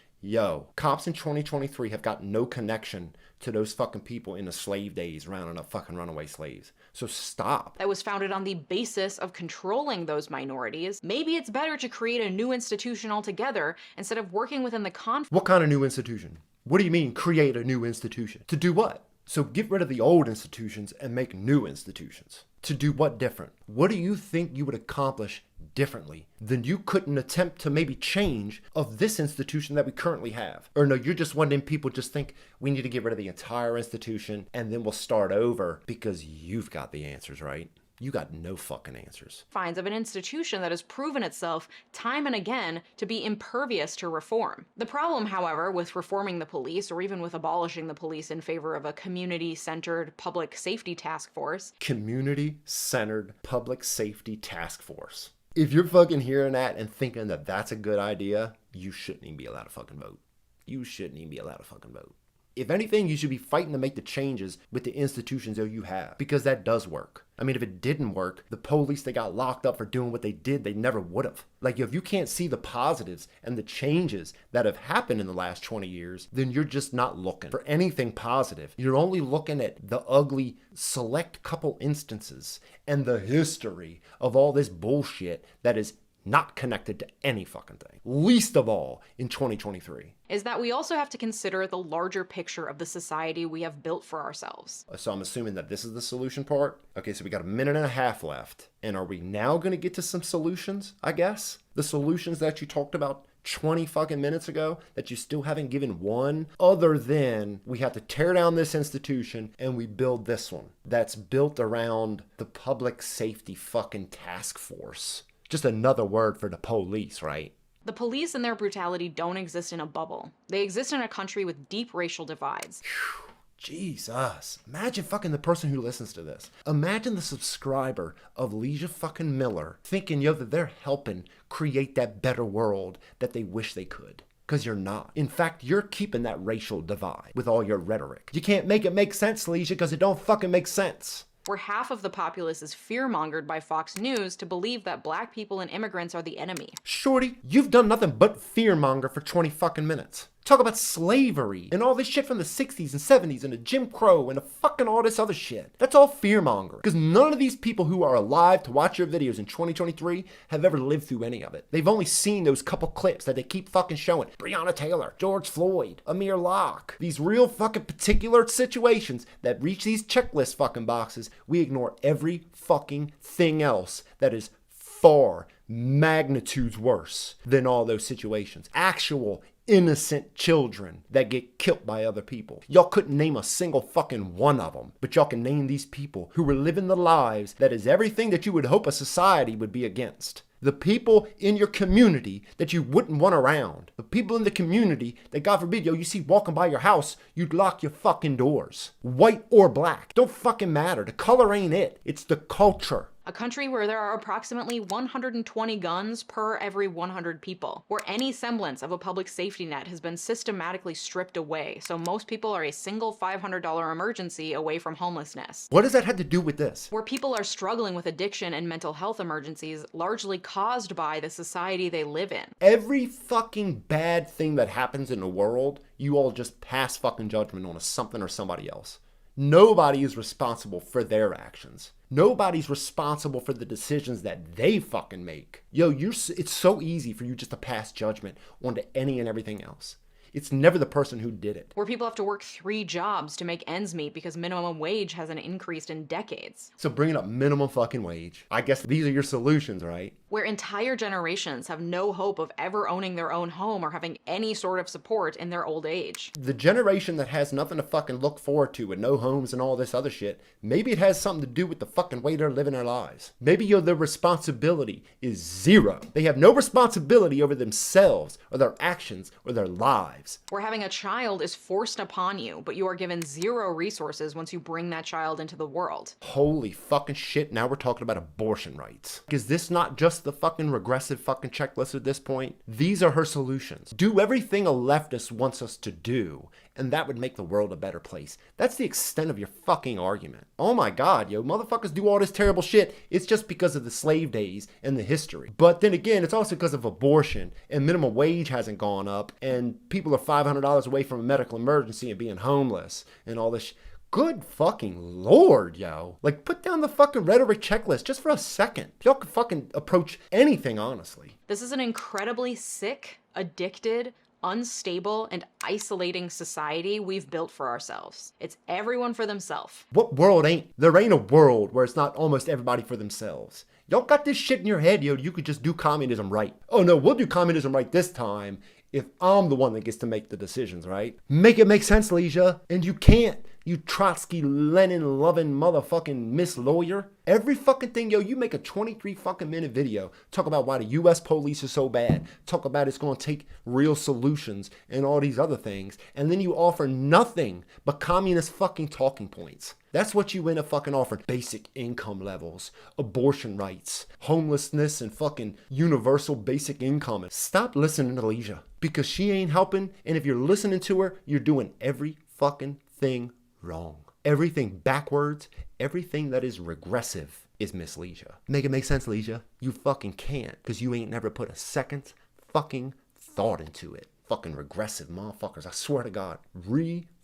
cops in 2023 have got no connection to those fucking people in the slave days rounding up fucking runaway slaves. So stop. That was founded on the basis of controlling those minorities. Maybe it's better to create a new institution altogether instead of working within the confines. What kind of new institution? What do you mean create a new institution? To do what? So get rid of the old institutions and make new institutions. To do what different? What do you think you would accomplish differently than you couldn't attempt to maybe change of this institution that we currently have? Or no, you're just one of them people just think we need to get rid of the entire institution and then we'll start over because you've got the answers, right? You got no fucking answers. Finds of an institution that has proven itself time and again to be impervious to reform. The problem, however, with reforming the police or even with abolishing the police in favor of a community-centered public safety task force. Community-centered public safety task force. If you're fucking hearing that and thinking that that's a good idea, you shouldn't even be allowed to fucking vote. You shouldn't even be allowed to fucking vote. If anything, you should be fighting to make the changes with the institutions that you have, because that does work. I mean, if it didn't work, the police that got locked up for doing what they did, they never would have. Like, if you can't see the positives and the changes that have happened in the last 20 years, then you're just not looking for anything positive. You're only looking at the ugly select couple instances and the history of all this bullshit that is not connected to any fucking thing. Least of all in 2023. Is that we also have to consider the larger picture of the society we have built for ourselves. So I'm assuming that this is the solution part. Okay, so we got a minute and a half left. And are we now going to get to some solutions, I guess? The solutions that you talked about 20 fucking minutes ago that you still haven't given one, other than we have to tear down this institution and we build this one that's built around the public safety fucking task force. Just another word for the police, right? The police and their brutality don't exist in a bubble. They exist in a country with deep racial divides. Whew, Jesus. Imagine fucking the person who listens to this. Imagine the subscriber of Leeja fucking Miller thinking, yo, that they're helping create that better world that they wish they could. Because you're not. In fact, you're keeping that racial divide with all your rhetoric. You can't make it make sense, Leeja, because it don't fucking make sense. Where half of the populace is fear-mongered by Fox News to believe that black people and immigrants are the enemy. Shorty, you've done nothing but fear-monger for 20 fucking minutes. Talk about slavery and all this shit from the 60s and 70s and the Jim Crow and the fucking all this other shit. That's all fear-mongering. Because none of these people who are alive to watch your videos in 2023 have ever lived through any of it. They've only seen those couple clips that they keep fucking showing. Breonna Taylor, George Floyd, Amir Locke. These real fucking particular situations that reach these checklist fucking boxes. We ignore every fucking thing else that is far magnitudes worse than all those situations. Actual innocent children that get killed by other people. Y'all couldn't name a single fucking one of them, but y'all can name these people who were living the lives that is everything that you would hope a society would be against. The people in your community that you wouldn't want around. The people in the community that, God forbid, yo, you see walking by your house, you'd lock your fucking doors. White or black. Don't fucking matter. The color ain't it. It's the culture. A country where there are approximately 120 guns per every 100 people, where any semblance of a public safety net has been systematically stripped away, so most people are a single $500 emergency away from homelessness. What does that have to do with this? Where people are struggling with addiction and mental health emergencies largely caused by the society they live in. Every fucking bad thing that happens in the world, you all just pass fucking judgment on something or somebody else. Nobody is responsible for their actions. Nobody's responsible for the decisions that they fucking make. Yo, it's so easy for you just to pass judgment onto any and everything else. It's never the person who did it. Where people have to work 3 jobs to make ends meet because minimum wage hasn't increased in decades. So bringing up minimum fucking wage. I guess these are your solutions, right? Where entire generations have no hope of ever owning their own home or having any sort of support in their old age. The generation that has nothing to fucking look forward to with no homes and all this other shit, maybe it has something to do with the fucking way they're living their lives. Maybe their responsibility is zero. They have no responsibility over themselves or their actions or their lives. Where having a child is forced upon you, but you are given 0 resources once you bring that child into the world. Holy fucking shit, now we're talking about abortion rights. Is this not just the fucking regressive fucking checklist at this point? These are her solutions. Do everything a leftist wants us to do, and that would make the world a better place. That's the extent of your fucking argument. Oh my god, yo, motherfuckers do all this terrible shit. It's just because of the slave days and the history. But then again, it's also because of abortion, and minimum wage hasn't gone up, and people are $500 away from a medical emergency and being homeless, and all this Good fucking lord, yo. Like, put down the fucking rhetoric checklist just for a second. Y'all could fucking approach anything, honestly. This is an incredibly sick, addicted, unstable and isolating society we've built for ourselves. It's everyone for themselves. What world ain't? There ain't a world where it's not almost everybody for themselves. Y'all got this shit in your head, yo, you could just do communism right. Oh no, we'll do communism right this time if I'm the one that gets to make the decisions, right? Make it make sense, Leeja. And you can't, you Trotsky, Lenin loving motherfucking Miss Lawyer. Every fucking thing, yo, you make a 23 fucking minute video, talk about why the US police are so bad, talk about it's gonna take real solutions and all these other things, and then you offer nothing but communist fucking talking points. That's what you end up fucking offering. Basic income levels, abortion rights, homelessness, and fucking universal basic income. Stop listening to Leeja, because she ain't helping, and if you're listening to her, you're doing every fucking thing wrong. Everything backwards, everything that is regressive is Miss Leeja. Make it make sense, Leeja. You fucking can't, because you ain't never put a second fucking thought into it. Fucking regressive motherfuckers, I swear to God.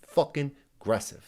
Fucking aggressive.